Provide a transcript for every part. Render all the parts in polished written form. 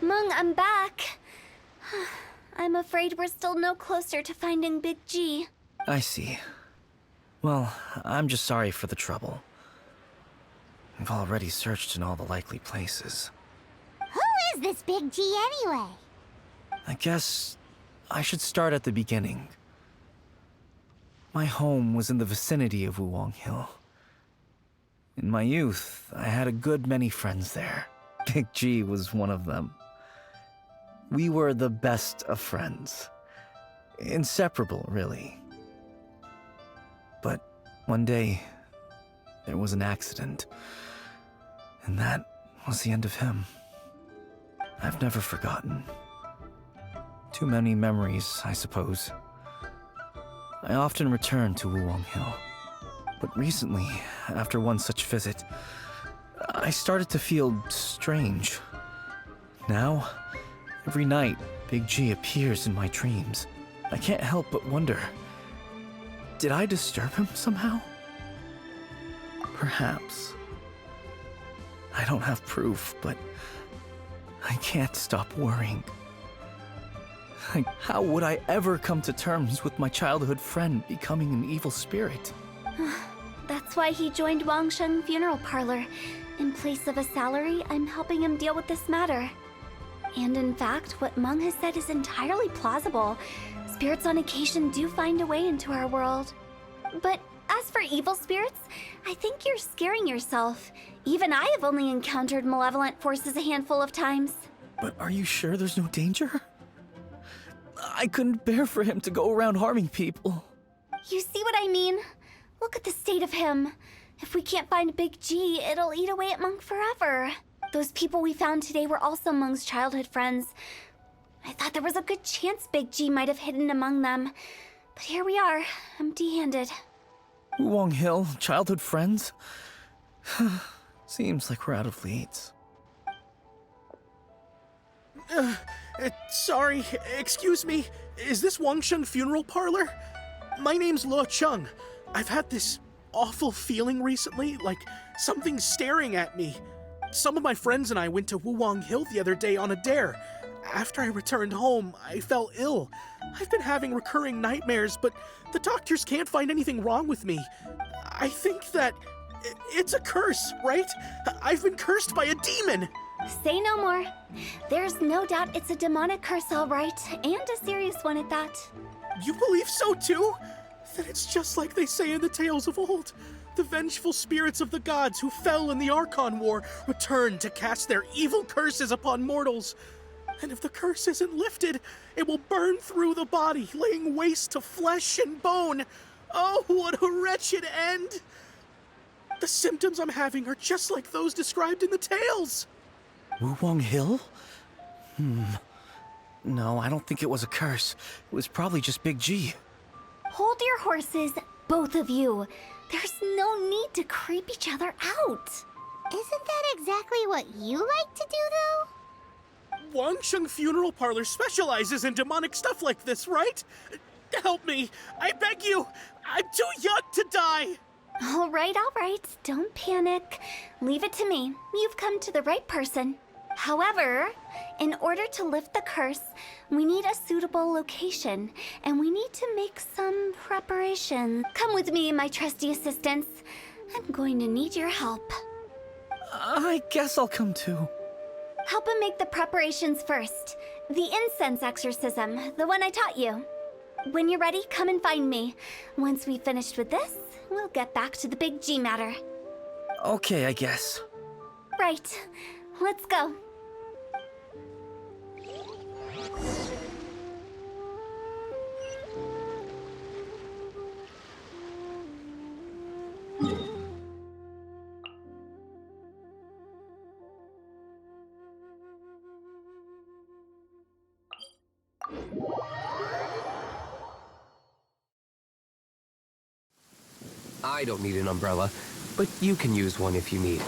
Mung, I'm back. I'm afraid we're still no closer to finding Big G. I see. Well, I'm just sorry for the trouble. We've already searched in all the likely places. Who is this Big G anyway? I guess I should start at the beginning. My home was in the vicinity of Wuwang Hill. In my youth, I had a good many friends there. Big G was one of them. We were the best of friends. Inseparable, really. But one day, there was an accident. And that was the end of him. I've never forgotten. Too many memories, I suppose. I often return to Wuwang Hill. But recently, after one such visit, I started to feel strange. Now, every night, Big G appears in my dreams. I can't help but wonder, did I disturb him somehow? Perhaps. I don't have proof, but I can't stop worrying. How would I ever come to terms with my childhood friend becoming an evil spirit? That's why he joined Wangsheng Funeral Parlor. In place of a salary, I'm helping him deal with this matter. And in fact, what Mung has said is entirely plausible. Spirits on occasion do find a way into our world. But as for evil spirits, I think you're scaring yourself. Even I have only encountered malevolent forces a handful of times. But are you sure there's no danger? I couldn't bear for him to go around harming people. You see what I mean? Look at the state of him. If we can't find Big G, it'll eat away at Mung forever. Those people we found today were also Mung's childhood friends. I thought there was a good chance Big G might have hidden among them. But here we are, empty-handed. Wuwang Hill, childhood friends? Seems like we're out of leads. Sorry, excuse me. Is this Wangsheng Funeral Parlor? My name's Luo Chung. I've had this awful feeling recently, like something's staring at me. Some of my friends and I went to Wuwang Hill the other day on a dare. After I returned home, I fell ill. I've been having recurring nightmares, but the doctors can't find anything wrong with me. I think that it's a curse, right? I've been cursed by a demon. Say no more. There's no doubt it's a demonic curse, all right, and a serious one at that. You believe so too? Then it's just like they say in the tales of old. The vengeful spirits of the gods who fell in the Archon War return to cast their evil curses upon mortals. And if the curse isn't lifted, it will burn through the body, laying waste to flesh and bone. Oh, what a wretched end! The symptoms I'm having are just like those described in the tales. Wuwang Hill? No, I don't think it was a curse. It was probably just Big G. Hold your horses, both of you. There's no need to creep each other out. Isn't that exactly what you like to do, though? Wangsheng Funeral Parlor specializes in demonic stuff like this, right? Help me, I beg you. I'm too young to die. All right, don't panic. Leave it to me. You've come to the right person. However, in order to lift the curse, we need a suitable location, and we need to make some preparation. Come with me, my trusty assistants. I'm going to need your help. I guess I'll come too. Help him make the preparations first. The incense exorcism, the one I taught you. When you're ready, come and find me. Once we've finished with this, we'll get back to the Big G matter. Okay, I guess. Right. Let's go. I don't need an umbrella, but you can use one if you need.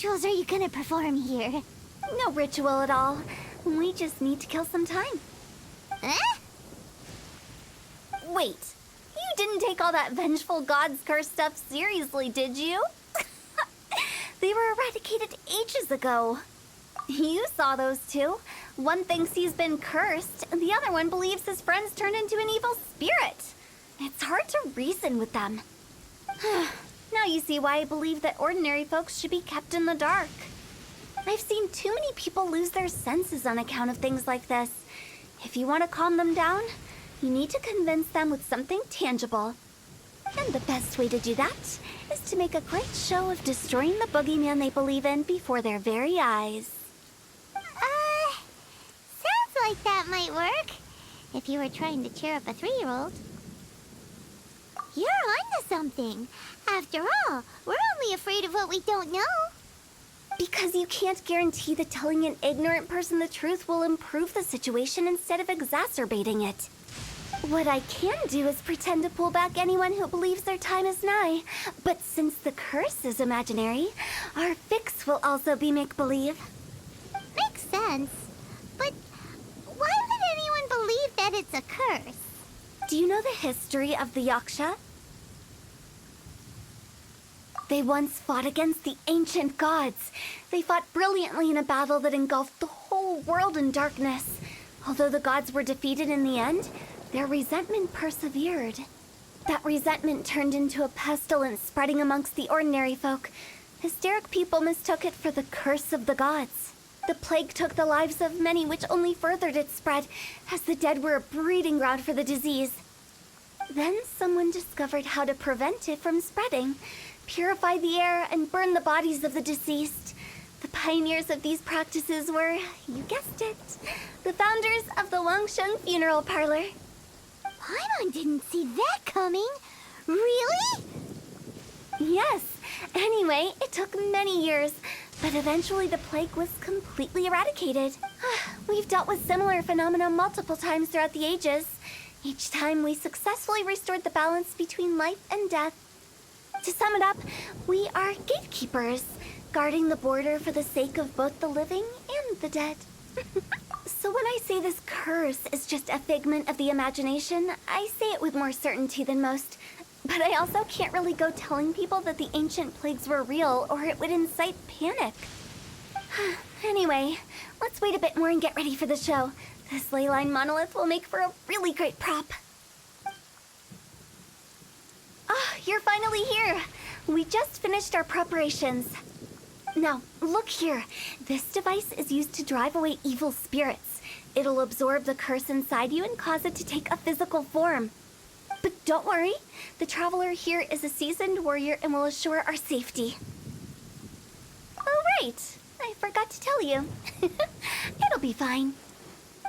rituals are you gonna perform here? No ritual at all. We just need to kill some time. Huh? Wait, you didn't take all that vengeful god's curse stuff seriously, did you? They were eradicated ages ago. You saw those two. One thinks he's been cursed, and the other one believes his friends turned into an evil spirit. It's hard to reason with them. Now you see why I believe that ordinary folks should be kept in the dark. I've seen too many people lose their senses on account of things like this. If you want to calm them down, you need to convince them with something tangible. And the best way to do that is to make a great show of destroying the boogeyman they believe in before their very eyes. Sounds like that might work. If you were trying to cheer up a 3-year-old. You're onto something. After all, we're only afraid of what we don't know. Because you can't guarantee that telling an ignorant person the truth will improve the situation instead of exacerbating it. What I can do is pretend to pull back anyone who believes their time is nigh. But since the curse is imaginary, our fix will also be make-believe. Makes sense. But why would anyone believe that it's a curse? Do you know the history of the Yaksha? They once fought against the ancient gods. They fought brilliantly in a battle that engulfed the whole world in darkness. Although the gods were defeated in the end, their resentment persevered. That resentment turned into a pestilence spreading amongst the ordinary folk. Hysteric people mistook it for the curse of the gods. The plague took the lives of many, which only furthered its spread, as the dead were a breeding ground for the disease. Then someone discovered how to prevent it from spreading, purify the air, and burn the bodies of the deceased. The pioneers of these practices were, you guessed it, the founders of the Wangsheng Funeral Parlor. Paimon didn't see that coming. Really? Yes. Anyway, it took many years, but eventually the plague was completely eradicated. We've dealt with similar phenomena multiple times throughout the ages. Each time we successfully restored the balance between life and death. To sum it up, we are gatekeepers, guarding the border for the sake of both the living and the dead. So when I say this curse is just a figment of the imagination, I say it with more certainty than most. But I also can't really go telling people that the ancient plagues were real, or it would incite panic. Anyway, let's wait a bit more and get ready for the show. This leyline monolith will make for a really great prop. Ah, you're finally here. We just finished our preparations. Now, look here. This device is used to drive away evil spirits. It'll absorb the curse inside you and cause it to take a physical form. But don't worry, the traveler here is a seasoned warrior and will assure our safety. Oh, right. I forgot to tell you. It'll be fine.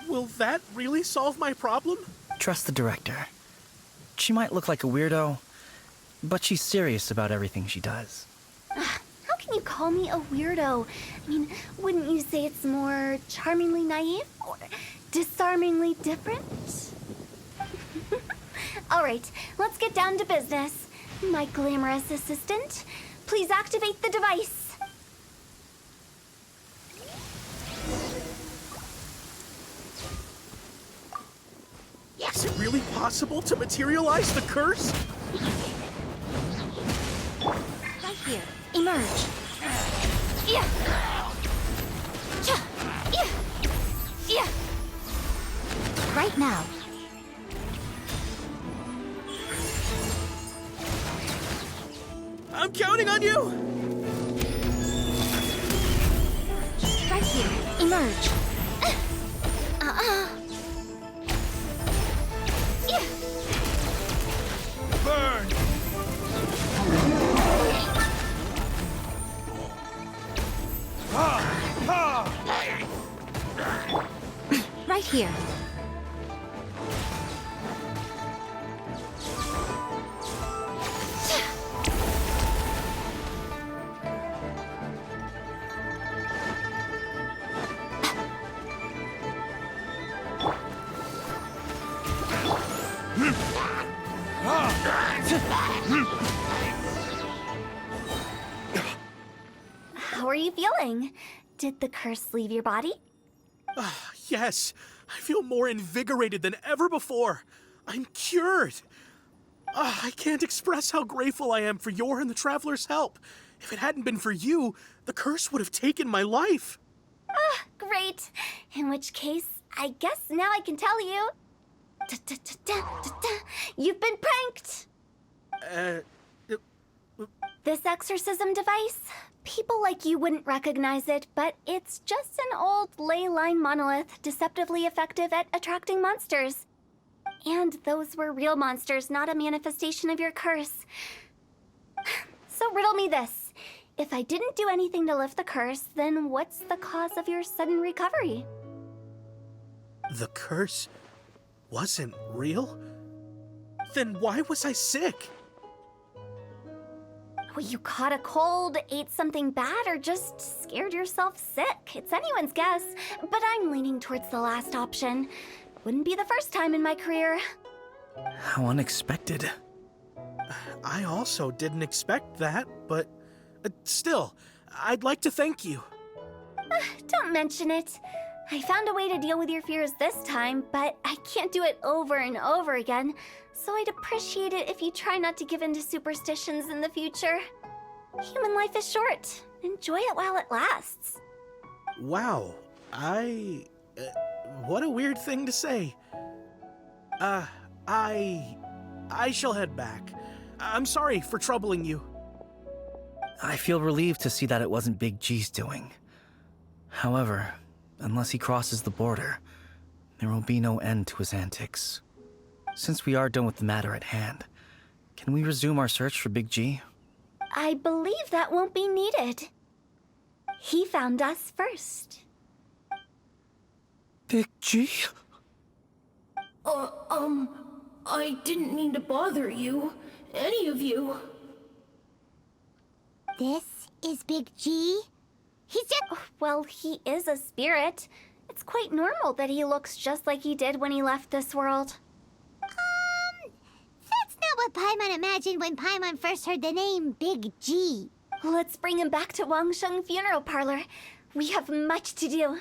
Will that really solve my problem? Trust the director. She might look like a weirdo, but she's serious about everything she does. How can you call me a weirdo? I mean, wouldn't you say it's more charmingly naive or disarmingly different? All right, let's get down to business. My glamorous assistant, please activate the device. Is it really possible to materialize the curse? Right here, emerge. Yeah. Yeah. Yeah. Right now. I'm counting on you! Right here, emerge. Yeah. Burn! Right here. How are you feeling? Did the curse leave your body? Yes, I feel more invigorated than ever before. I'm cured. I can't express how grateful I am for your and the Traveler's help. If it hadn't been for you, the curse would have taken my life. Great. In which case, I guess now I can tell you. You've been pranked! This exorcism device? People like you wouldn't recognize it, but it's just an old ley line monolith deceptively effective at attracting monsters. And those were real monsters, not a manifestation of your curse. So riddle me this. If I didn't do anything to lift the curse, then what's the cause of your sudden recovery? The curse wasn't real? Then why was I sick? Well, you caught a cold, ate something bad, or just scared yourself sick. It's anyone's guess, but I'm leaning towards the last option. Wouldn't be the first time in my career. How unexpected. I also didn't expect that, but still, I'd like to thank you. Don't mention it. I found a way to deal with your fears this time, but I can't do it over and over again, so I'd appreciate it if you try not to give in to superstitions in the future. Human life is short. Enjoy it while it lasts. Wow, what a weird thing to say. I shall head back. I'm sorry for troubling you. I feel relieved to see that it wasn't Big G's doing. However, unless he crosses the border, there will be no end to his antics. Since we are done with the matter at hand, can we resume our search for Big G? I believe that won't be needed. He found us first. Big G? I didn't mean to bother you. Any of you. This is Big G? He's just... Well, he is a spirit. It's quite normal that he looks just like he did when he left this world. That's not what Paimon imagined when Paimon first heard the name Big G. Let's bring him back to Wangsheng Funeral Parlor. We have much to do.